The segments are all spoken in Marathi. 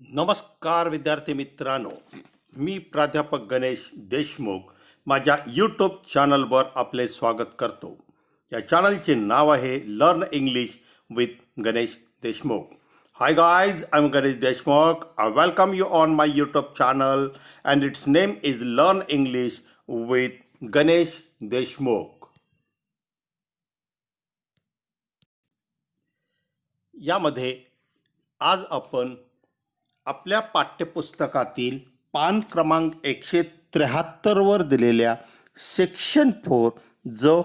नमस्कार विद्यार्थी मित्रांनो, मी प्राध्यापक गणेश देशमुख माझ्या यूट्यूब चॅनलवर आपले स्वागत करतो. या चॅनलचे नाव आहे learn English with Ganesh Deshmukh. Hi guys, I am Ganesh Deshmukh. I welcome you on my YouTube channel and its name is learn English with Ganesh Deshmukh. यामध्ये आज आपण आपल्या पाठ्यपुस्तकातील पान क्रमांक 173वर दिलेल्या सेक्शन 4 जो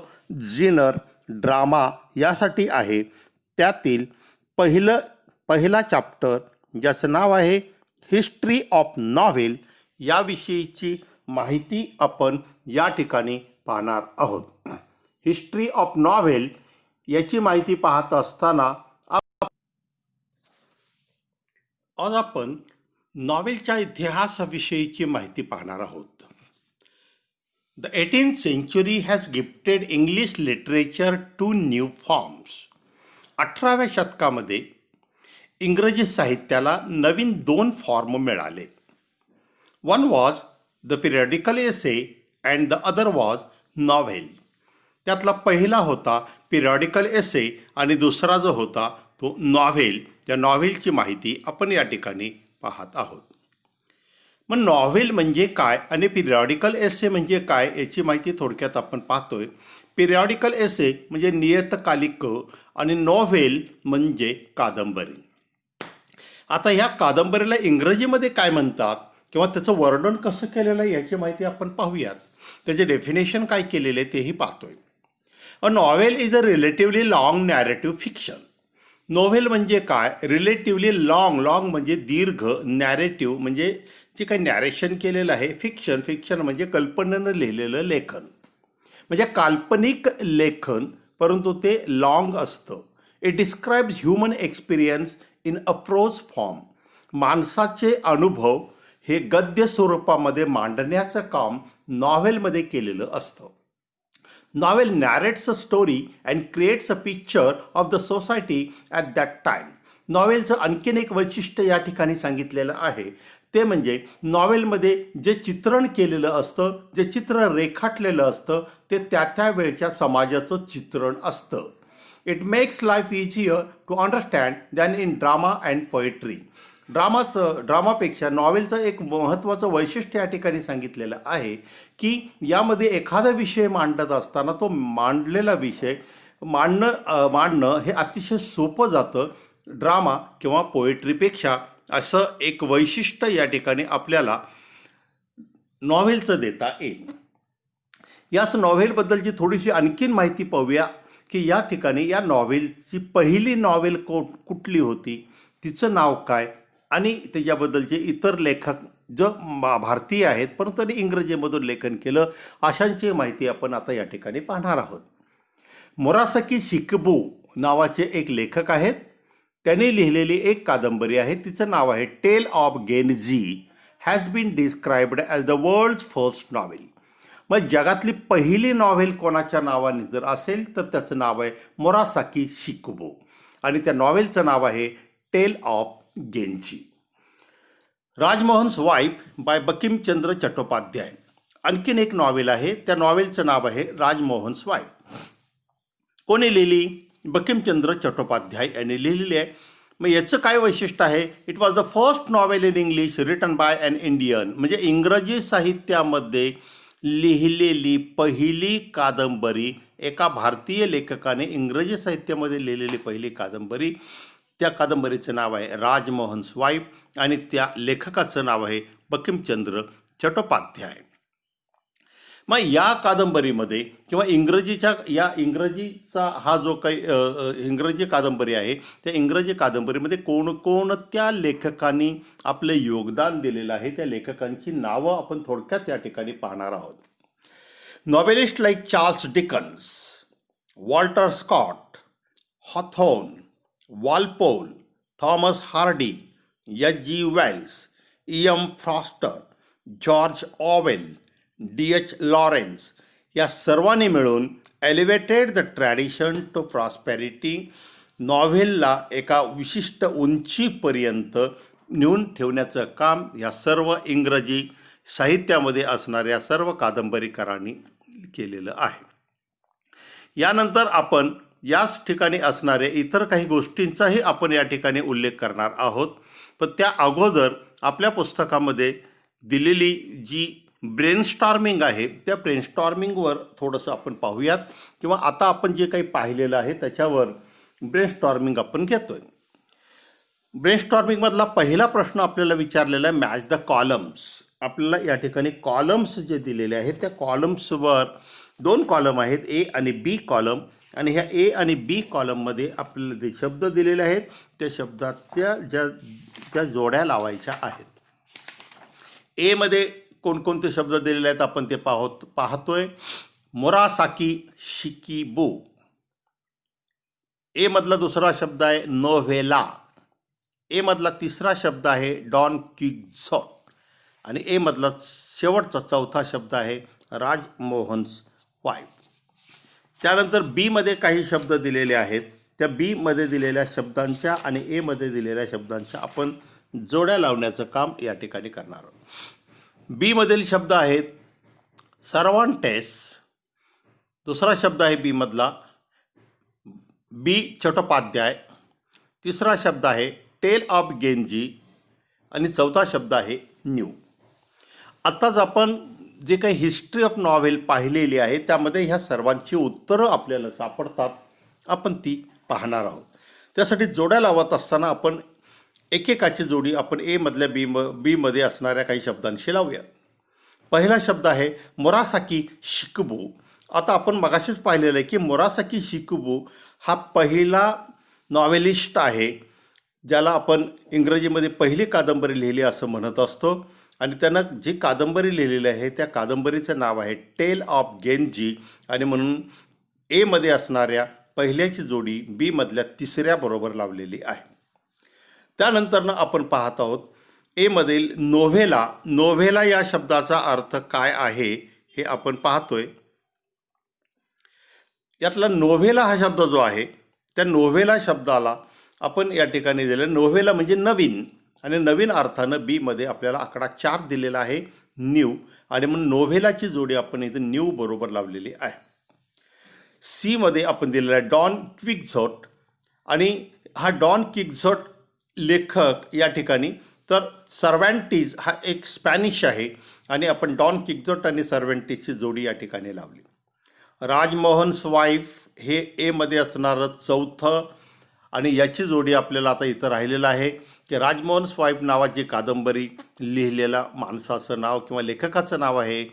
जिनर ड्रामा यासाठी आहे त्यातील पहिला चॅप्टर ज्याचं नाव आहे हिस्ट्री ऑफ नॉव्हेल याविषयीची माहिती आपण या ठिकाणी पाहणार आहोत. हिस्ट्री ऑफ नॉव्हेल याची माहिती पाहत असताना आज आपण नॉव्हेलच्या इतिहासाविषयीची माहिती पाहणार आहोत. The 18th century has gifted English literature two new forms. 18व्या शतकामध्ये इंग्रजी साहित्याला नवीन 2 फॉर्म मिळाले. One was the periodical essay and the other was novel. त्यातला पहिला होता पिरियडिकल एसे आणि दुसरा जो होता तो नॉव्हेल. या नॉव्हेलची माहिती आपण या ठिकाणी पाहत आहोत. मग नॉव्हेल म्हणजे काय आणि पिरियडिकल एसे म्हणजे काय याची माहिती थोडक्यात आपण पाहतोय. पिरियडिकल एसे म्हणजे नियतकालिक आणि नॉव्हेल म्हणजे कादंबरी. आता ह्या कादंबरीला इंग्रजीमध्ये काय म्हणतात किंवा त्याचं वर्णन कसं केलेलं आहे याची माहिती आपण पाहूयात. त्याचे डेफिनेशन काय केलेले तेही पाहतोय. अ novel is a relatively long narrative fiction. Novel म्हणजे काय? रिलेटिव्हली लॉंग म्हणजे दीर्घ, नॅरेटिव्ह म्हणजे जे काही नॅरेशन केलेलं आहे, फिक्शन म्हणजे कल्पनेनं लिहिलेलं लेखन म्हणजे काल्पनिक लेखन, परंतु ते लॉंग असतं. It describes human experience in a prose form. माणसाचे अनुभव हे गद्य स्वरूपामध्ये मांडण्याचं काम नॉव्हेलमध्ये केलेलं असतं. Novel narrates a story and creates a picture of the society at that time. नॉवेलचं आणखीन एक वैशिष्ट्य या ठिकाणी सांगितलेलं आहे ते म्हणजे नॉवेलमध्ये जे चित्रण केलेलं असतं, जे चित्र रेखाटलेलं असतं ते त्या वेळच्या समाजाचं चित्रण असतं. It makes life easier to understand than in drama and poetry. ड्रामापेक्षा नॉवेलचं एक महत्त्वाचं वैशिष्ट्य या ठिकाणी सांगितलेलं आहे की यामध्ये एखादा विषय मांडत असताना तो मांडलेला विषय मांडणं हे अतिशय सोपं जातं ड्रामा किंवा पोएट्रीपेक्षा. असं एक वैशिष्ट्य या ठिकाणी आपल्याला नॉव्हेलचं देता येईल. याच नॉव्हेलबद्दलची थोडीशी आणखीन माहिती पाहूया की या ठिकाणी या नॉव्हेलची पहिली नॉव्हेल कुठली होती, तिचं नाव काय आणि त्याच्याबद्दलचे इतर लेखक जो भारतीय आहेत परंतु त्यांनी इंग्रजीमधून लेखन केलं अशांची माहिती आपण आता या ठिकाणी पाहणार आहोत. मुरासाकी शिकबू नावाचे एक लेखक आहेत. त्यांनी लिहिलेली एक कादंबरी आहे, तिचं नाव आहे tale of Genji. Has been described as the world's first novel. मग जगातली पहिली नॉव्हेल कोणाच्या नावाने जर असेल तर त्याचं नाव आहे मुरासाकी शिकबू आणि त्या नॉव्हेलचं नाव आहे tale of Genji. Rajmohan's wife by Bankimchandra Chattopadhyay. आणखीन एक नॉव्हेल आहे, त्या नॉव्हेलचं नाव आहे राजमोहन्स वाईफ. कोणी लिहिली? बंकिमचंद्र चट्टोपाध्याय यांनी लिहिलेली आहे. मग याचं काय वैशिष्ट्य आहे? It was the first novel in English written by an Indian. म्हणजे इंग्रजी साहित्यामध्ये लिहिलेली पहिली कादंबरी, एका भारतीय लेखकाने इंग्रजी साहित्यामध्ये लिहिलेली पहिली कादंबरी. त्या कादंबरीचं नाव आहे राजमोहन्स वाईफ आणि त्या लेखकाचं नाव आहे बंकिमचंद्र चट्टोपाध्याय. मग या कादंबरीमध्ये किंवा इंग्रजीचा हा जो काही इंग्रजी कादंबरी आहे त्या इंग्रजी कादंबरीमध्ये कोणकोणत्या लेखकांनी आपलं योगदान दिलेलं आहे त्या लेखकांची नावं आपण थोडक्यात या ठिकाणी पाहणार आहोत. Novelist like Charles Dickens, Walter Scott, Hawthorne, Walpole, Thomas Hardy, H G. Wells, E M. Forster, George Orwell, D H. Lawrence या सर्वांनी मिळून elevated the tradition to prosperity. नॉव्हेलला एका विशिष्ट उंचीपर्यंत नेऊन ठेवण्याचं काम या सर्व इंग्रजी साहित्यामध्ये असणाऱ्या सर्व कादंबरीकारांनी केलेलं आहे. यानंतर आपण याच ठिकाणी असणाऱ्या इतर काही गोष्टींचाही आपण या ठिकाणी उल्लेख करणार आहोत. पण त्या अगोदर आपल्या पुस्तकामध्ये दिलेली जी ब्रेनस्टॉर्मिंग आहे त्या ब्रेनस्टॉर्मिंगवर थोडंसं आपण पाहूयात, किंवा आता आपण जे काही पाहिलेलं आहे त्याच्यावर ब्रेनस्टॉर्मिंग आपण घेतोय. ब्रेनस्टॉर्मिंगमधला पहिला प्रश्न आपल्याला विचारलेला आहे, मॅच द कॉलम्स. आपल्याला या ठिकाणी कॉलम्स जे दिलेले आहेत त्या कॉलम्सवर 2 कॉलम आहेत, ए आणि बी कॉलम, आणि ह्या ए आणि बी कॉलममध्ये आपल्याला जे शब्द दिलेले आहेत त्या शब्दाच्या ज्या जोड्या लावायच्या आहेत. एमध्ये कोणकोणते शब्द दिलेले आहेत आपण ते पाहतोय. मोरासाकी शिकिबू. ए मधला दुसरा शब्द आहे नोव्हेला. ए मधला तिसरा शब्द आहे डॉन क्विक्झॉट. आणि ए मधला शेवटचा चौथा शब्द आहे राजमोहन्स वाईफ. त्यानंतर बी मध्ये काही शब्द दिलेले आहेत. त्या बी मध्ये दिलेल्या शब्दांच्या आणि ए मध्ये दिलेल्या शब्दांच्या आपण जोड्या लावण्याचं काम या ठिकाणी करणार आहोत. बी मधील शब्द आहेत सर्वांटेस. दुसरा शब्द आहे बी मधला बी चट्टोपाध्याय. तिसरा शब्द आहे टेल ऑफ गेंजी. आणि चौथा शब्द आहे न्यू. आत्ताच आपण जे काही हिस्ट्री ऑफ नॉव्हेल पाहिलेली आहे त्यामध्ये ह्या सर्वांची उत्तरं आपल्याला सापडतात. आपण ती पाहणार आहोत. त्यासाठी जोड्या लावत असताना आपण एकेकाची जोडी आपण ए मधल्या बी मध्ये असणाऱ्या काही शब्दांशी लावूया. पहिला शब्द आहे मोरासाकी शिकिबू. आता आपण मगाशीच पाहिलेलं आहे की मोरासाकी शिकिबू हा पहिला नॉव्हेलिस्ट आहे ज्याला आपण इंग्रजीमध्ये पहिली कादंबरी लिहिली असं म्हणत असतो. आणि त्यानं जी कादंबरी लिहिलेली आहे त्या कादंबरीचं नाव आहे टेल ऑफ गेंजी. आणि म्हणून ए मध्ये असणाऱ्या पहिल्याची जोडी बी मधल्या तिसऱ्या बरोबर लावलेली आहे. त्यानंतरनं आपण पाहत आहोत ए मधील नोव्हेला. नोव्हेला या शब्दाचा अर्थ काय आहे हे आपण पाहतोय. यातला नोव्हेला हा शब्द जो आहे त्या नोव्हेला शब्दाला आपण या ठिकाणी दिलं. नोव्हेला म्हणजे नवीन, आणि नवीन अर्थानं बी मध्ये आपल्याला आकडा 4 दिलेला आहे न्यू. आणि म्हणून नोव्हेलाची जोडी आपण इथं न्यू बरोबर लावलेली आहे. सी मध्ये आपण दिलेला आहे डॉन क्विक्झॉट. आणि हा डॉन क्विक्झॉट लेखक या ठिकाणी तर सर्व्हॅन्टिस हा एक स्पॅनिश आहे. आणि आपण डॉन क्विक्झॉट आणि सर्व्हॅन्टिसची जोडी या ठिकाणी लावली. राजमोहन्स वाईफ हे ए मध्ये असणारं चौथं, आणि याची जोडी आपल्याला आता इथं राहिलेलं आहे की राजमोहन्स वाईफ नावाची कादंबरी लिहिलेला माणसाचं नाव किंवा लेखकाचं नाव आहे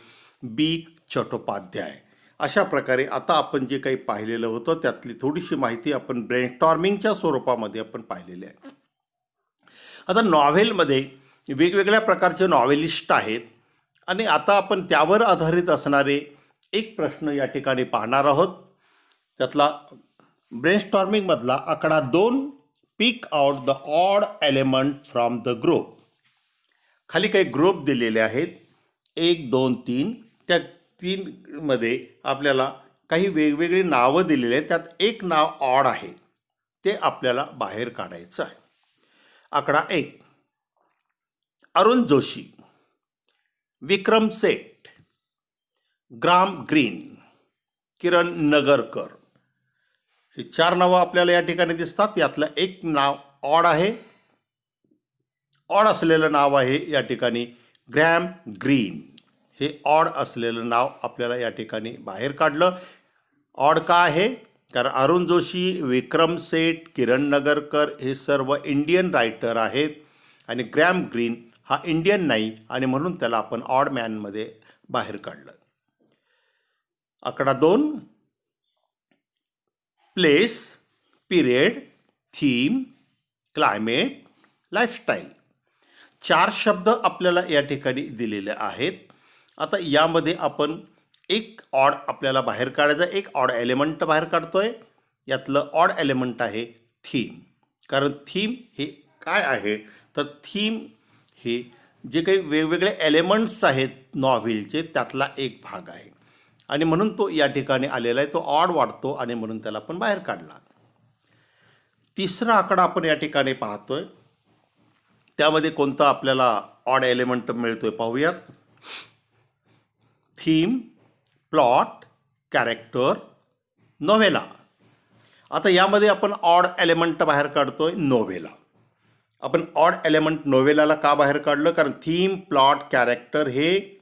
बी चट्टोपाध्याय. अशा प्रकारे आता आपण जे काही पाहिलेलं होतं त्यातली थोडीशी माहिती आपण ब्रेनस्टॉर्मिंगच्या स्वरूपामध्ये आपण पाहिलेली आहे. आता नॉव्हेलमध्ये वेगवेगळ्या प्रकारचे नॉव्हेलिस्ट आहेत, आणि आता आपण त्यावर आधारित असणारे एक प्रश्न या ठिकाणी पाहणार आहोत. त्यातला ब्रेनस्टॉर्मिंगमधला आकडा 2, pick out the odd element from the group. खाली काही ग्रुप दिलेले आहेत 1, 2, 3. त्या 3 मध्ये आपल्याला काही वेगवेगळी नावं दिलेली आहेत. त्यात एक नाव ऑड आहे ते आपल्याला बाहेर काढायचं आहे. आकडा 1 अरुण जोशी, विक्रम सेठ, ग्राम ग्रीन, किरण नगरकर. ही 4 नावं आपल्याला या ठिकाणी दिसतात. यातलं एक नाव ऑड आहे. ऑड असलेलं नाव आहे या ठिकाणी ग्रॅम ग्रीन. हे ऑड असलेलं नाव आपल्याला या ठिकाणी बाहेर काढलं. ऑड का आहे? कारण अरुण जोशी, विक्रम सेठ, किरण नगरकर हे सर्व इंडियन रायटर आहेत, आणि ग्रॅम ग्रीन हा इंडियन नाही, आणि म्हणून त्याला आपण ऑड मॅनमध्ये बाहेर काढलं. आकडा 2 place, period, theme, climate, lifestyle. 4 शब्द आपल्याला या ठिकाणी दिलेले आहेत. आता यामध्ये आपण एक ऑड आपल्याला बाहेर काढायचा, एक ऑड एलिमेंट बाहेर काढतोय. यातलं ऑड एलिमेंट आहे थीम. कारण थीम हे काय आहे तर थीम हे जे काही वेगवेगळे एलिमेंट्स आहेत नॉव्हेलचे त्यातला एक भाग आहे, आणि म्हणून तो या ठिकाणी आलेला आहे. तो ऑड वाटतो आणि म्हणून त्याला आपण बाहेर काढला. तिसरा आकडा आपण या ठिकाणी पाहतोय त्यामध्ये कोणता आपल्याला ऑड एलिमेंट मिळतोय पाहूयात. Theme, plot, character, novella. आता यामध्ये आपण ऑड एलिमेंट बाहेर काढतोय नोव्हेला. आपण ऑड एलिमेंट नोव्हेलाला का बाहेर काढलं? कारण थीम, प्लॉट, कॅरेक्टर हे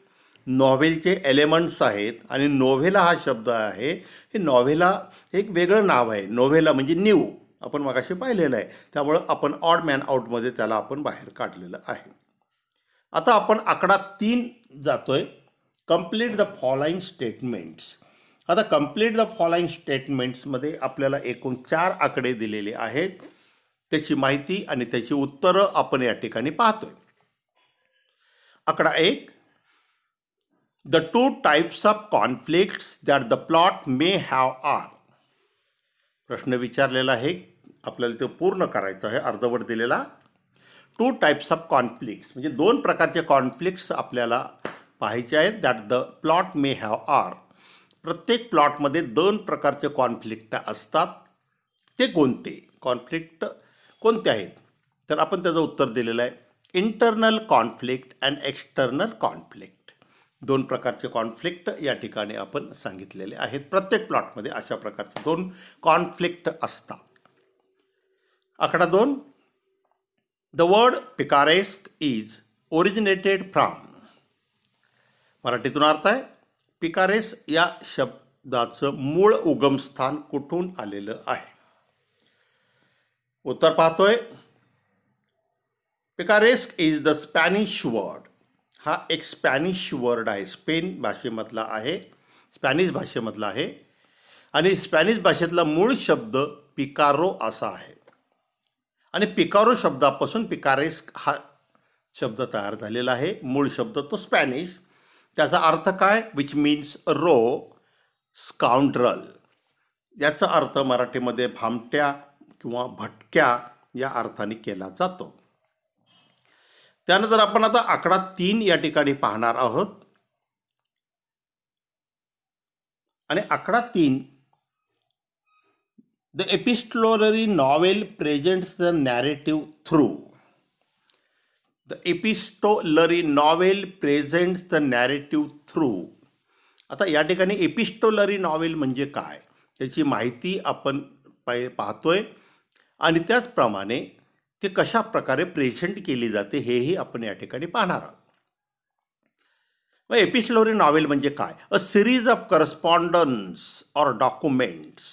नॉव्हेलचे एलिमेंट्स आहेत आणि नोव्हेला हा शब्द आहे, हे नॉव्हेला एक वेगळं नाव आहे. नोव्हेला म्हणजे न्यू, आपण मगाशी पाहिलेलं आहे. त्यामुळं आपण ऑड मॅन आउटमध्ये त्याला आपण बाहेर काढलेलं आहे. आता आपण आकडा 3 जातोय. Complete the following statements. आता कंप्लीट द फॉलोइंग स्टेटमेंट्समध्ये आपल्याला एकूण 4 आकडे दिलेले आहेत. त्याची माहिती आणि त्याची उत्तरं आपण या ठिकाणी पाहतोय. आकडा 1, the 2 types of conflicts that the plot may have our. प्रश्न विचारलेला आहे, आपल्याला ते पूर्ण करायचं आहे. अर्धवट दिलेला 2 टाइप्स ऑफ कॉन्फ्लिक्ट्स म्हणजे 2 प्रकारचे कॉन्फ्लिक्ट्स आपल्याला पाहायचे आहेत. That the plot may have our. प्रत्येक प्लॉटमध्ये 2 प्रकारचे कॉन्फ्लिक्ट असतात. ते कोणते कॉन्फ्लिक्ट कोणते आहेत? तर आपण त्याचं उत्तर दिलेलं आहे. Internal conflict and external conflict. 2 प्रकारचे कॉन्फ्लिक्ट या ठिकाणी आपण सांगितलेले आहेत. प्रत्येक प्लॉटमध्ये अशा प्रकारचे 2 कॉन्फ्लिक्ट असतात. आकडा 2, the word picaresque is originated from. मराठीतून अर्थ आहे, पिकारेस या शब्दाचं मूळ उगमस्थान कुठून आलेलं आहे? उत्तर पाहतोय. Picaresque is the Spanish word. हा एक स्पॅनिश वर्ड आहे, स्पेन भाषेमधला आहे, स्पॅनिश भाषेमधला आहे. आणि स्पॅनिश भाषेतला मूळ शब्द पिकारो असा आहे. आणि पिकारो शब्दापासून पिकारेस्क हा शब्द तयार झालेला आहे. मूळ शब्द तो स्पॅनिश. त्याचा अर्थ काय? Which means rogue scoundrel. याचा अर्थ मराठीमध्ये भामट्या किंवा भटक्या या अर्थाने केला जातो. त्यानंतर आपण आता आकडा 3 या ठिकाणी पाहणार आहोत. आणि आकडा 3, the epistolary novel presents the narrative through. The epistolary novel presents the narrative through. आता या ठिकाणी एपिस्टोलरी नॉवेल म्हणजे काय याची माहिती आपण पाहतोय. आणि त्याचप्रमाणे ते कशा प्रकारे प्रेझेंट केली जाते हेही आपण या ठिकाणी पाहणार आहोत. मग एपिस्टोलरी नॉवेल म्हणजे काय? A series of correspondence or documents.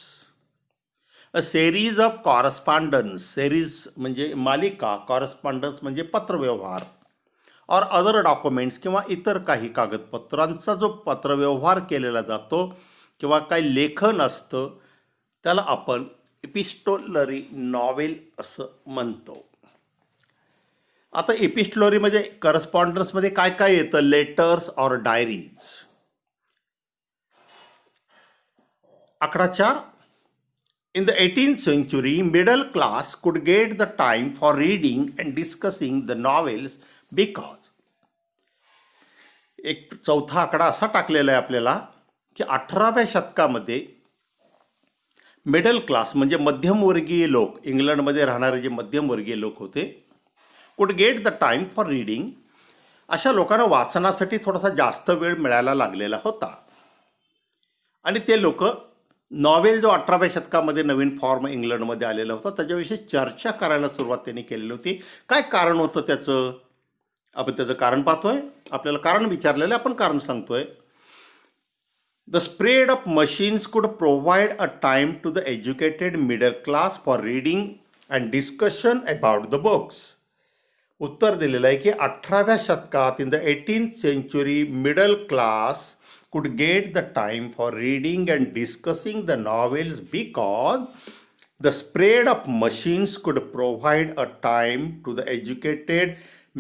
A series of correspondence. Series म्हणजे मालिका, कॉरस्पॉन्डन्स म्हणजे पत्रव्यवहार, और अदर डॉक्युमेंट्स किंवा इतर काही कागदपत्रांचा जो पत्रव्यवहार केलेला जातो किंवा काही लेखन असतं त्याला आपण एपिस्टोलरी नॉवेल असं म्हणतो. आता एपिस्टोलरीमध्ये करस्पॉन्डन्समध्ये काय काय येतं? लेटर्स और डायरीज. आकडा 4, in the 18th century, middle class could get the time for reading and discussing the novels because. एक चौथा आकडा असा टाकलेला आहे आपल्याला की 18व्या शतकामध्ये मिडल क्लास म्हणजे मध्यमवर्गीय लोक, इंग्लंडमध्ये राहणारे जे मध्यमवर्गीय लोक होते, could get the time for reading. अशा लोकांना वाचनासाठी थोडासा जास्त वेळ मिळायला लागलेला होता. आणि ते लोक नॉवेल जो 18व्या शतकामध्ये नवीन फॉर्म इंग्लंडमध्ये आलेला होता त्याच्याविषयी चर्चा करायला सुरुवात त्यांनी केलेली होती. काय कारण होतं त्याचं? आपण त्याचं कारण पाहतोय. आपल्याला कारण विचारलेलं, आपण कारण सांगतोय. The spread of machines could provide a time to the educated middle class for reading and discussion about the books. उत्तर दिलेलं आहे की 18व्या शतकात in the 18th century middle class could get the time for reading and discussing the novels because the spread of machines could provide a time to the educated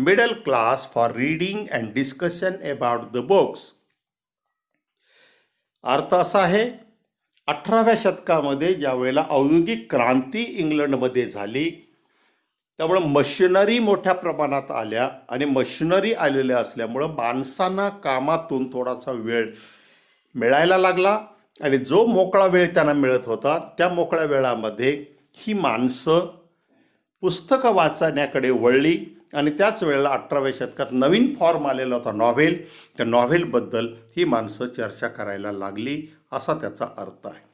middle class for reading and discussion about the books. अर्थ असा आहे, 18व्या शतकामध्ये ज्या वेळेला औद्योगिक क्रांती इंग्लंडमध्ये झाली त्यामुळं मशिनरी मोठ्या प्रमाणात आल्या आणि मशिनरी आलेल्या असल्यामुळं माणसांना कामातून थोडासा वेळ मिळायला लागला आणि जो मोकळा वेळ त्यांना मिळत होता त्या मोकळ्या वेळामध्ये ही माणसं पुस्तकं वाचण्याकडे वळली आणि त्याच वेळेला 18व्या शतकात नवीन फॉर्म आलेला होता नॉव्हेल. त्या नॉव्हेलबद्दल ही माणसं चर्चा करायला लागली असा त्याचा अर्थ आहे.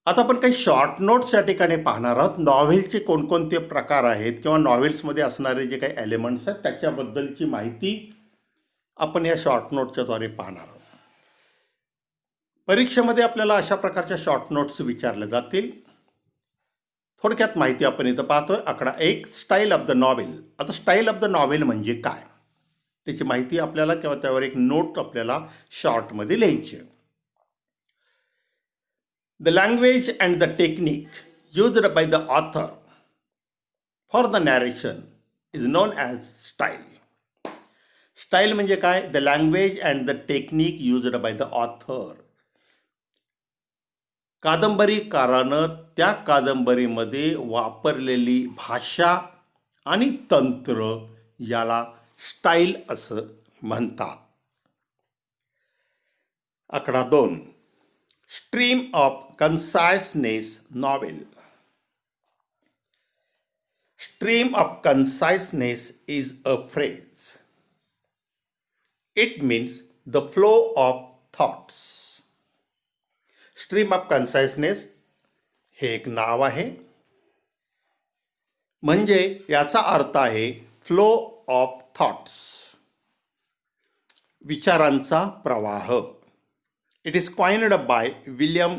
आता आपण काही शॉर्ट नोट्स या ठिकाणी पाहणार आहोत. नॉव्हेलचे कोणकोणते प्रकार आहेत किंवा नॉव्हेल्समध्ये असणारे जे काही एलिमेंट्स आहेत त्याच्याबद्दलची माहिती आपण या शॉर्ट नोटच्याद्वारे पाहणार आहोत. परीक्षेमध्ये आपल्याला अशा प्रकारच्या शॉर्ट नोट्स विचारल्या जातील. थोडक्यात माहिती आपण इथं पाहतोय. आकडा 1, स्टाईल ऑफ द नॉव्हेल. आता स्टाईल ऑफ द नॉव्हेल म्हणजे काय त्याची माहिती आपल्याला किंवा त्यावर एक नोट आपल्याला शॉर्टमध्ये लिहायची. The language and the technique used by the author for the narration is known as style. Style म्हणजे काय? The language and the technique used by the author. कादंबरीकारानं त्या कादंबरीमध्ये वापरलेली भाषा आणि तंत्र याला स्टाईल असं म्हणतात. आकडा 2, stream of conciseness novel. Stream of conciseness is a phrase. It means the flow of thoughts. Stream of conciseness हे एक नाव आहे, म्हणजे याचा अर्थ आहे फ्लो ऑफ थॉट्स, विचारांचा प्रवाह. It is coined by William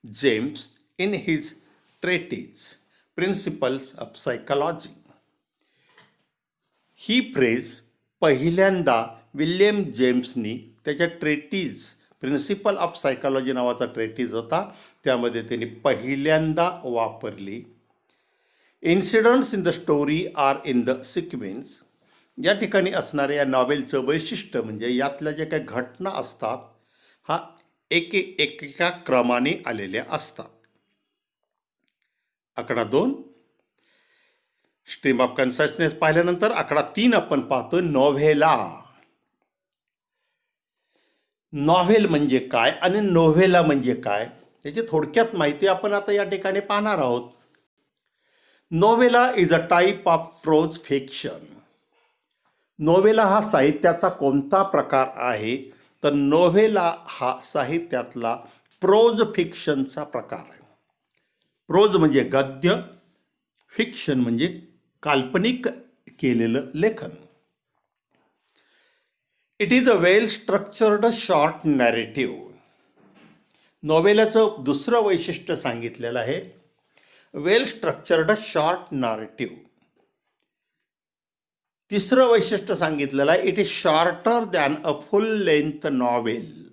James in his treatise Principles of Psychology. He phrase पहिल्यांदा विल्यम जेम्सनी त्याच्या ट्रेटीज प्रिन्सिपल ऑफ सायकॉलॉजी नावाचा ट्रेटीज होता त्यामध्ये त्यांनी पहिल्यांदा वापरली. Incidence in the story are in the sequence. या ठिकाणी असणाऱ्या या नॉवेलचं वैशिष्ट्य म्हणजे यातल्या ज्या काही घटना असतात हा एकेका क्रमाने आलेल्या असतात. आकडा 2, स्ट्रीम ऑफ कन्सायसनेस पाहिल्यानंतर आकडा 3 आपण पाहतो नोव्हेला. नॉव्हेल म्हणजे काय आणि नोव्हेला म्हणजे काय याची थोडक्यात माहिती आपण आता या ठिकाणी पाहणार आहोत. Novella is a type of prose fiction. Novella हा साहित्याचा कोणता प्रकार आहे तर नोव्हेला हा साहित्यातला प्रोज फिक्शनचा प्रकार आहे. प्रोज म्हणजे गद्य, फिक्शन म्हणजे काल्पनिक केलेलं लेखन. It is a well structured short narrative. नोव्हेलाचं दुसरं वैशिष्ट्य सांगितलेलं आहे वेल स्ट्रक्चर्ड शॉर्ट नॅरेटिव्ह. तिसरं वैशिष्ट्य सांगितलेलं आहे it is shorter than a full length novel.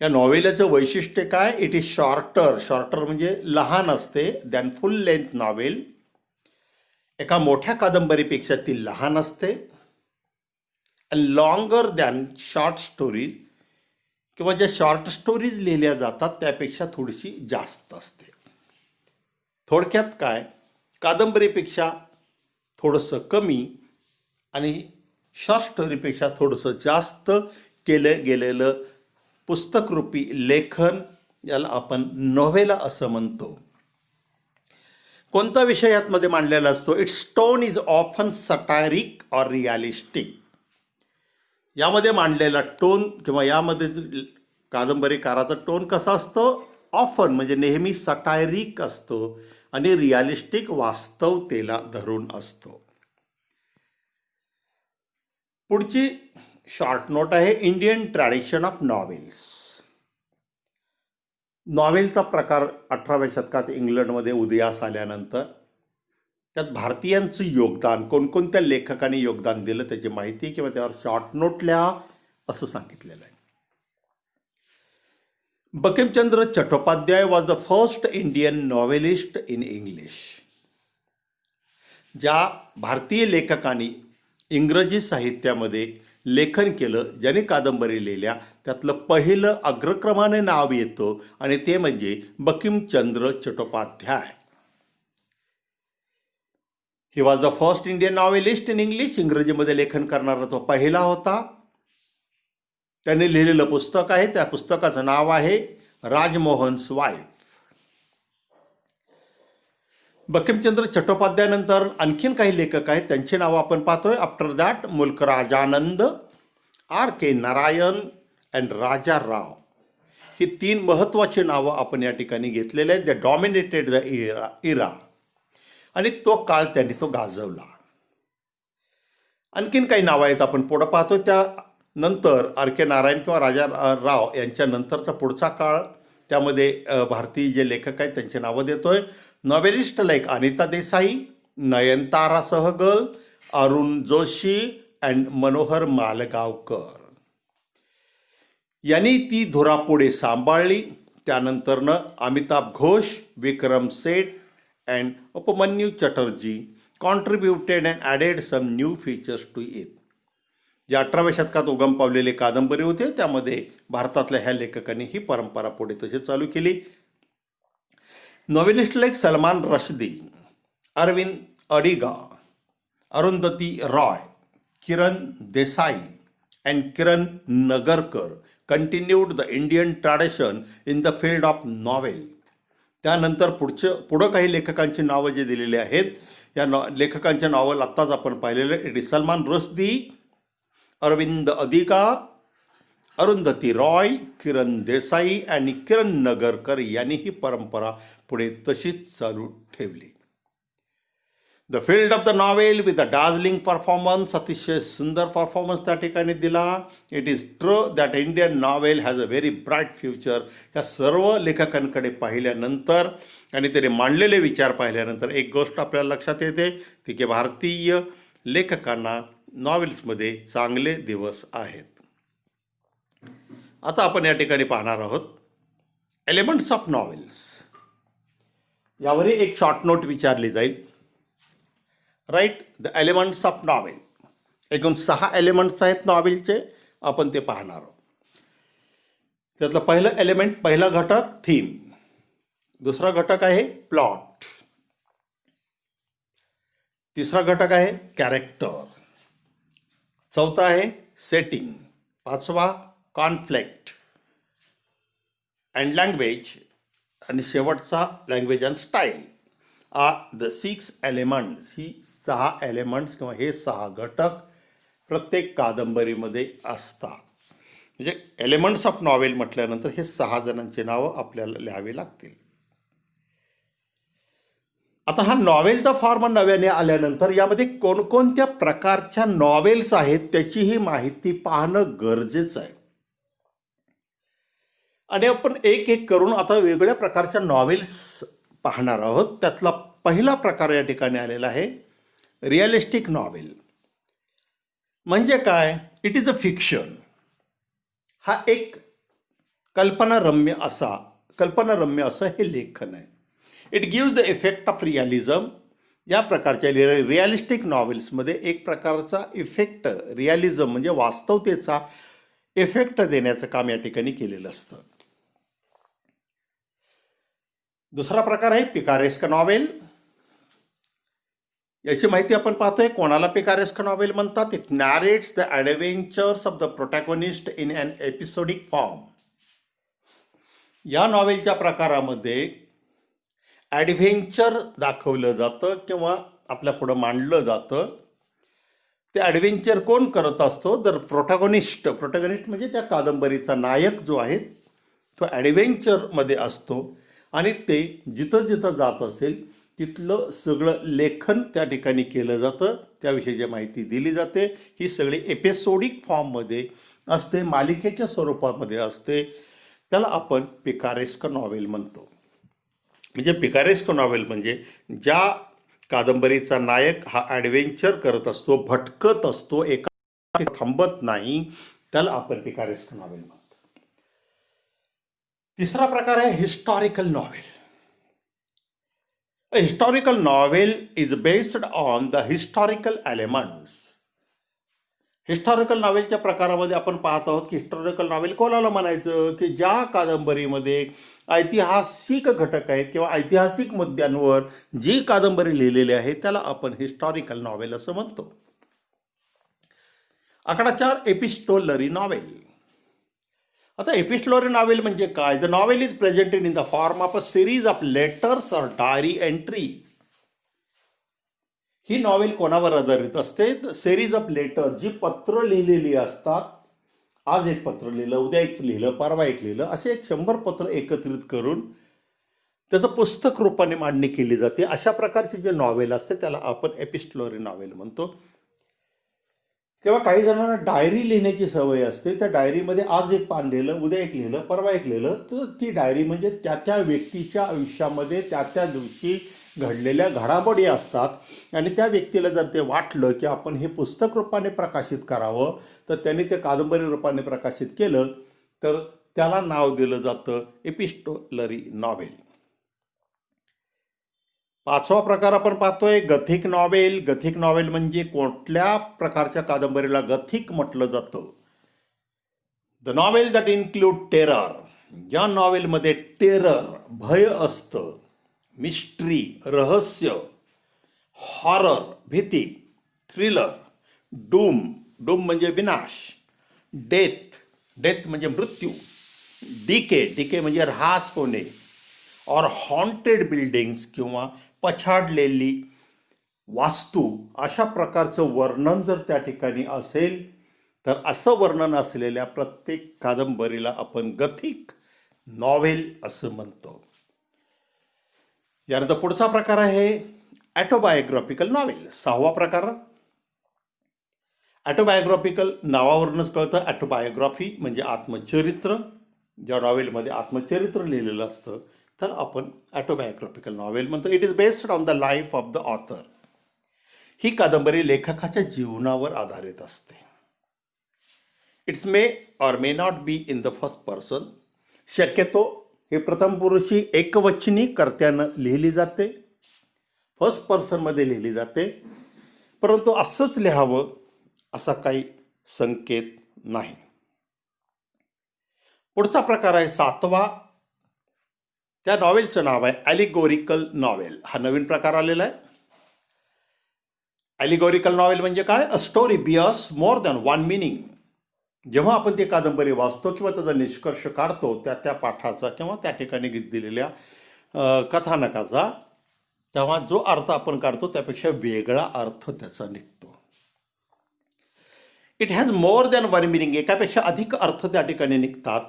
या नॉव्हेलाचं वैशिष्ट्य काय? It is shorter. शॉर्टर म्हणजे लहान असते दॅन फुल लेंथ नॉव्हेल. एका मोठ्या कादंबरीपेक्षा ती लहान असते. And longer than short stories किंवा ज्या शॉर्ट स्टोरीज लिहिल्या जातात त्यापेक्षा थोडीशी जास्त असते. थोडक्यात काय? कादंबरीपेक्षा थोडंसं कमी आणि शॉर्ट स्टोरीपेक्षा थोडंसं जास्त केलं गेलेलं पुस्तकरूपी लेखन याला आपण नोव्हेला असं म्हणतो. कोणता विषय यातमध्ये मांडलेला असतो? It's tone is often सटायरिक or realistic. यामध्ये मांडलेला टोन किंवा यामध्ये कादंबरीकाराचा टोन कसा असतो? ऑफन म्हणजे नेहमी सटायरिक असतो आणि रियालिस्टिक वास्तवतेला धरून असतो. पुढची शॉर्ट नोट आहे इंडियन ट्रॅडिशन ऑफ नॉव्हेल्स. नॉव्हेलचा प्रकार 18व्या शतकात इंग्लंडमध्ये उदयास आल्यानंतर त्यात भारतीयांचं योगदान कोणकोणत्या लेखकांनी योगदान दिलं त्याची माहिती किंवा त्यावर शॉर्ट नोट लिहा असं सांगितलेलं आहे. Bankimchandra Chattopadhyay was the first Indian novelist in English. ज्या भारतीय लेखकांनी इंग्रजी साहित्यामध्ये लेखन केलं ज्याने कादंबरी लिहिल्या त्यातलं पहिलं अग्रक्रमाने नाव येतं आणि ते म्हणजे Bankimchandra Chattopadhyay. He was the first Indian novelist in English. इंग्रजीमध्ये लेखन करणारा तो पहिला होता. त्याने लिहिलेलं पुस्तक आहे त्या पुस्तकाचं नाव आहे राजमोहन्स वाईफ. बंकिमचंद्र चट्टोपाध्यायानंतर आणखीन काही लेखक आहेत, त्यांची नावं आपण पाहतोय. After that Mulk Raj Anand, R K Narayan and Raja Rao. ही 3 महत्त्वाची नावं आपण या ठिकाणी घेतलेले आहेत. दे डॉमिनेटेड द इरा आणि तो काळ त्यांनी तो गाजवला. आणखीन काही नावं आहेत आपण पुढं पाहतोय. त्यानंतर आर के नारायण किंवा राजा राव यांच्या नंतरचा पुढचा काळ, त्यामध्ये भारतीय जे लेखक आहेत त्यांची नावं देतोय. Novelist like Anita Desai, Nayantara Sahgal, Arun Joshi and Manohar Malgaonkar यांनी ती धुरा पुढे सांभाळली. त्यानंतरनं Amitav Ghosh, Vikram Seth and Upamanyu Chatterjee contributed and added some new features to it. जे 18व्या शतकात उगम पावलेले कादंबरी होते त्यामध्ये भारतातल्या ह्या लेखकांनी ही परंपरा पुढे तशी चालू केली. Novelist like Salman Rushdie, Arvind Adiga, Arundhati Roy, Kiran Desai and Kiran Nagarkar continued the Indian tradition in the field of novel. त्यानंतर पुढं काही लेखकांची नावं जे दिलेली आहेत, या लेखकांच्या नावं आत्ताच आपण पाहिलेलं. इट इज सलमान रश्दी, अरविंद अदिगा, अरुंधती रॉय, किरण देसाई आणि किरण नगरकर यांनी ही परंपरा पुढे तशीच चालू ठेवली. The field of the novel with a dazzling performance, अतिशय सुंदर परफॉर्मन्स त्या ठिकाणी दिला. It is true that Indian novel has a very bright future. या सर्व लेखकांकडे पाहिल्यानंतर आणि त्याने मांडलेले विचार पाहिल्यानंतर एक गोष्ट आपल्याला लक्षात येते ती की भारतीय लेखकांना नॉवेल्समध्ये चांगले दिवस आहेत. आता आपण या ठिकाणी पाहणार आहोत एलिमेंट्स ऑफ नॉवेल्स. यावरही एक शॉर्ट नोट विचारली जाईल. Write the elements of novel. एकूण 6 एलिमेंट्स आहेत नॉवेलचे, आपण ते पाहणार आहोत. त्यातलं पहिलं एलिमेंट, पहिला घटक थीम. दुसरा घटक आहे प्लॉट. तिसरा घटक आहे कॅरेक्टर. चौथा आहे सेटिंग. पाचवा कॉन्फ्लिक्ट अँड लँग्वेज. आणि शेवटचा language and style are the 6 elements. ही 6 एलिमेंट्स किंवा हे 6 घटक प्रत्येक कादंबरीमध्ये असतात. म्हणजे एलिमेंट्स ऑफ नॉवेल म्हटल्यानंतर हे 6 जणांची नावं आपल्याला लिहावी लागतील. आता हा नॉवेलचा फॉर्म नव्याने आल्यानंतर यामध्ये कोणकोणत्या प्रकारच्या नॉवेल्स आहेत त्याचीही माहिती पाहणं गरजेचं आहे. आणि आपण एक एक करून आता वेगवेगळ्या प्रकारच्या नॉवेल्स पाहणार आहोत. त्यातला पहिला प्रकार या ठिकाणी आलेला आहे रिअलिस्टिक नॉवेल. म्हणजे काय? It is a fiction. हा एक कल्पनारम्य असं हे लेखन आहे. It gives the effect of realism. या प्रकारच्या रिअलिस्टिक नॉवेल्समध्ये एक प्रकारचा इफेक्ट, रिअलिझम म्हणजे वास्तवतेचा इफेक्ट देण्याचं काम या ठिकाणी केलेलं असतं. दुसरा प्रकार आहे पिकारेस्क नॉवेल. याची माहिती आपण पाहतोय. कोणाला पिकारेस्क नॉवेल म्हणतात? It narrates the adventures of the protagonist in an episodic form. या नॉवेलच्या प्रकारामध्ये ॲडव्हेंचर दाखवलं जातं किंवा आपल्या पुढं मांडलं जातं. ते ॲडव्हेंचर कोण करत असतो? तर प्रोटॅगोनिस्ट म्हणजे त्या कादंबरीचा नायक जो आहे तो ॲडव्हेंचरमध्ये असतो आणि ते जिथं जिथं जात असेल तिथलं सगळं लेखन त्या ठिकाणी केलं जातं, त्याविषयीची माहिती दिली जाते. ही सगळी एपिसोडिक फॉर्ममध्ये असते, मालिकेच्या स्वरूपामध्ये असते. त्याला आपण पिकारेस्क नॉवेल म्हणतो. म्हणजे पिकारेस्क नॉवेल म्हणजे ज्या कादंबरीचा नायक हा ॲडव्हेंचर करत असतो, भटकत असतो, एका थांबत नाही, त्याला आपण पिकारेस्क नॉवेल म्हणतो. तिसरा प्रकार आहे historical novel. A historical novel is based on the historical elements. Historical नॉवेलच्या प्रकारामध्ये आपण पाहत आहोत की हिस्टॉरिकल नॉवेल कोणाला म्हणायचं? की ज्या कादंबरीमध्ये ऐतिहासिक घटक आहेत किंवा ऐतिहासिक मुद्द्यांवर जी कादंबरी लिहिलेली आहे त्याला आपण हिस्टॉरिकल नॉवेल असं म्हणतो. आकडा 4 एपिस्टोलरी नॉवेल. आता एपिस्टोलरी नॉवेल म्हणजे काय? The novel is presented in the form of a series of letters or diary entries. He novel कोणावर आधारित असते? सेरीज ऑफ लेटर, जी पत्र लिहिलेली असतात. आज एक पत्र लिहिलं, उद्या एक लिहिलं, परवा एक लिहिलं, असे 100 पत्र एकत्रित करून त्याचं पुस्तक रूपाने मांडणी केली जाते. अशा प्रकारचे जे नॉवेल असते त्याला आपण एपिस्टोलरी नॉवेल म्हणतो. किंवा काही जणांना डायरी लिहिण्याची सवय असते. त्या डायरीमध्ये आज एक पान लिहिलं, उद्या एक लिहिलं, परवा एक लिहिलं, तर ती डायरी म्हणजे त्या त्या व्यक्तीच्या आयुष्यामध्ये त्या त्या दिवशी घडलेल्या घडामोडी असतात. आणि त्या व्यक्तीला जर ते वाटलं की आपण हे पुस्तक रूपाने प्रकाशित करावं, तर त्यांनी ते कादंबरी रूपाने प्रकाशित केलं तर त्याला नाव दिलं जातं एपिस्टोलरी नॉवेल. पाचवा प्रकार आपण पाहतोय गथिक नॉवेल. गथिक नॉवेल म्हणजे कुठल्या प्रकारच्या कादंबरीला गथिक म्हटलं जातं? The novel that include terror. ज्या नॉवेलमध्ये टेरर, भय असतं, मिस्ट्री, रहस्य, हॉरर, भीती, थ्रिलर, डूम, डूम म्हणजे विनाश, डेथ, डेथ म्हणजे मृत्यू, डिके, डिके म्हणजे ऱ्हास होणे, और हॉन्टेड बिल्डिंग्स किंवा पछाडलेली वास्तू, अशा प्रकारचं वर्णन जर त्या ठिकाणी असेल तर असं वर्णन असलेल्या प्रत्येक कादंबरीला आपण गथिक नॉव्हेल असं म्हणतो. यानंतर पुढचा प्रकार आहे ॲटोबायोग्राफिकल नॉव्हेल. 6वा प्रकार. ॲटोबायोग्राफिकल नावावरूनच कळतं. ॲटोबायोग्राफी म्हणजे आत्मचरित्र. ज्या नॉव्हेलमध्ये आत्मचरित्र लिहिलेलं असतं तर आपण ॲटोबायोग्राफिकल नॉव्हेल म्हणतो. It is based on the life of the author. ही कादंबरी लेखकाच्या जीवनावर आधारित असते. It's may or may not be in the first person. शक्यतो हे प्रथम पुरुषी एकवचनी कर्त्यानं लिहिली जाते, फर्स्ट पर्सनमध्ये लिहिली जाते, परंतु असंच लिहावं असा काही संकेत नाही. पुढचा प्रकार आहे 7वा. त्या नॉवेलचं नाव आहे ॲलिगोरिकल नॉवेल. हा नवीन प्रकार आलेला आहे. ॲलिगोरिकल नॉवेल म्हणजे काय? A story bears more than one meaning. जेव्हा आपण ती कादंबरी वाचतो किंवा त्याचा निष्कर्ष काढतो त्या त्या पाठाचा किंवा त्या ठिकाणी दिलेल्या कथानकाचा, तेव्हा जो अर्थ आपण काढतो त्यापेक्षा वेगळा अर्थ त्याचा निघतो. It has more than one meaning. एकापेक्षा अधिक अर्थ त्या ठिकाणी निघतात.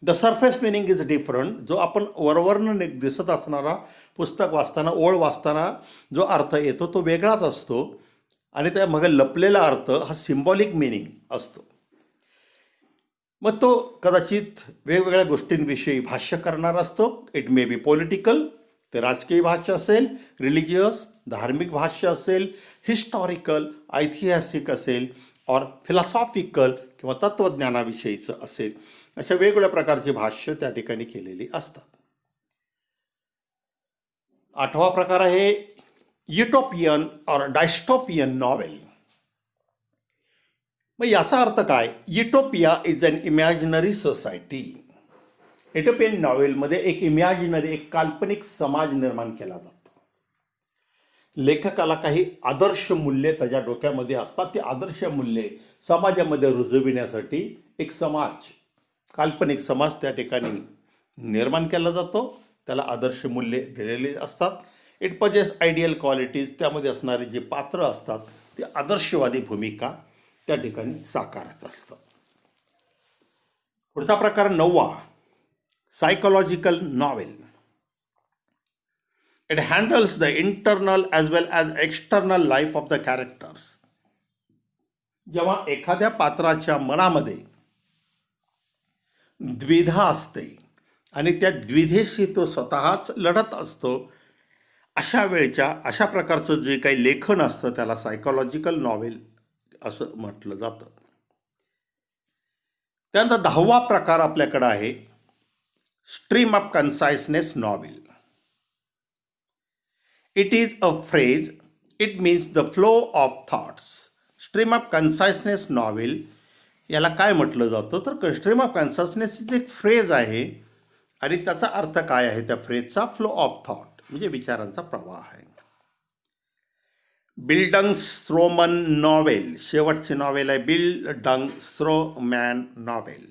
The surface meaning is different. जो आपण वरवरनं दिसत असणारा पुस्तक वाचताना, ओळ वाचताना जो अर्थ येतो तो वेगळाच असतो आणि त्या मग लपलेला अर्थ हा सिम्बॉलिक मिनिंग असतो. मग तो कदाचित वेगवेगळ्या गोष्टींविषयी भाष्य करणार असतो. इट मे बी पॉलिटिकल, ते राजकीय भाष्य असेल, रिलिजियस, धार्मिक भाष्य असेल, हिस्टॉरिकल, ऐतिहासिक असेल, और फिलॉसॉफिकल किंवा तत्त्वज्ञानाविषयीचं असेल. अशा वेगवेगळ्या प्रकारची भाष्य त्या ठिकाणी केलेली असतात. 8वा प्रकार आहे युटोपियन और डायस्टोपियन नॉवेल. मग याचा अर्थ काय? Utopia is an imaginary society. Utopian नॉवेलमध्ये एक इमॅजिनरी, एक काल्पनिक समाज निर्माण केला जातो. लेखकाला काही आदर्श मूल्ये त्याच्या डोक्यामध्ये असतात. ती आदर्श मूल्ये समाजामध्ये रुजविण्यासाठी एक समाज, काल्पनिक समाज त्या ठिकाणी निर्माण केला जातो. त्याला आदर्श मूल्ये दिलेली असतात. It possess ideal qualities. त्यामध्ये असणारी जी पात्र असतात ती आदर्शवादी भूमिका त्या ठिकाणी साकारत असतात. पुढचा प्रकार 9वा, psychological novel. It handles the internal as well as external life of the characters. जेव्हा एखाद्या पात्राच्या मनामध्ये द्विधा असते आणि त्या द्विधेशी तो स्वतःच लढत असतो, अशा वेळच्या अशा प्रकारचं जे काही लेखन असतं त्याला सायकोलॉजिकल नॉवेल असं म्हटलं जातं. त्यानंतर 10वा प्रकार आपल्याकडे आहे stream of consciousness novel. It is a phrase. It means the flow of thoughts. Stream of consciousness novel याला काय म्हटलं जातं तर स्ट्रीम ऑफ कन्सायसनेस एक फ्रेज आहे आणि त्याचा अर्थ काय आहे? त्या फ्रेजचा फ्लो ऑफ थॉट म्हणजे विचारांचा प्रवाह आहे. बिल्डंगस्ट्रोमन नॉवेल, शेवटची नॉवेल आहे bildungsroman novel.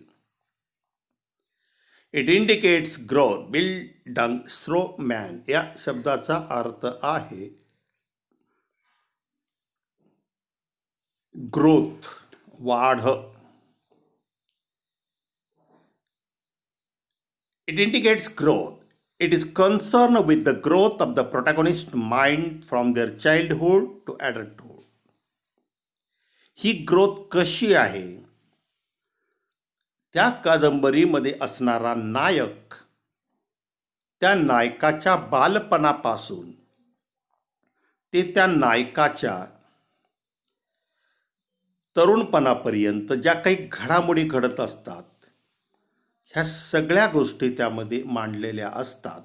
It indicates growth. Bildungsroman या शब्दाचा अर्थ आहे ग्रोथ, वाढ. It indicates growth. It is concerned with the growth of the protagonist's mind from their childhood to adulthood. He growth कशी आहे? त्या कादंबरीमध्ये असणारा नायक त्या नायकाच्या बालपणापासून ते त्या नायकाच्या तरुणपणापर्यंत ज्या काही घडामोडी घडत असतात, ह्या सगळ्या गोष्टी त्यामध्ये मांडलेल्या असतात.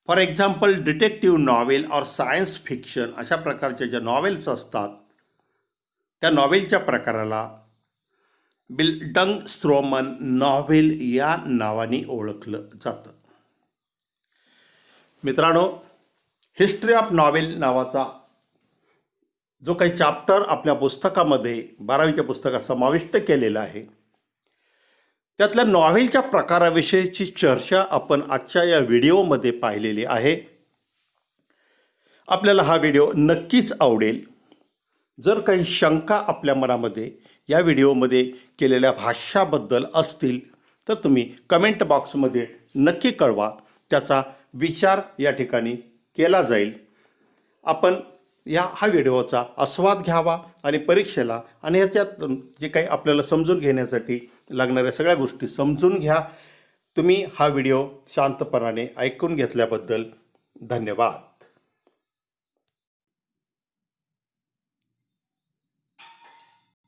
फॉर एक्झाम्पल, डिटेक्टिव्ह नॉवेल और सायन्स फिक्शन अशा प्रकारच्या ज्या नॉवेल्स असतात, त्या नॉवेलच्या प्रकाराला बिल्डंगस्ट्रोमन नॉव्हेल या नावाने ओळखलं जातं. मित्रांनो, हिस्ट्री ऑफ नॉवेल नावाचा जो काही चॅप्टर आपल्या पुस्तकामध्ये 12वीच्या पुस्तकात समाविष्ट केलेला आहे, त्यातल्या नॉव्हेलच्या प्रकाराविषयीची चर्चा आपण आजच्या या व्हिडिओमध्ये पाहिलेली आहे. आपल्याला हा व्हिडिओ नक्कीच आवडेल. जर काही शंका आपल्या मनामध्ये या व्हिडिओमध्ये केलेल्या भाष्याबद्दल असतील तर तुम्ही कमेंट बॉक्समध्ये नक्की कळवा. त्याचा विचार या ठिकाणी केला जाईल. आपण हा व्हिडिओचा आस्वाद घ्यावा आणि परीक्षेला आणि ह्याच्यात जे काही आपल्याला समजून घेण्यासाठी लागणाऱ्या सगळ्या गोष्टी समजून घ्या. तुम्ही हा व्हिडिओ शांतपणाने ऐकून घेतल्याबद्दल धन्यवाद.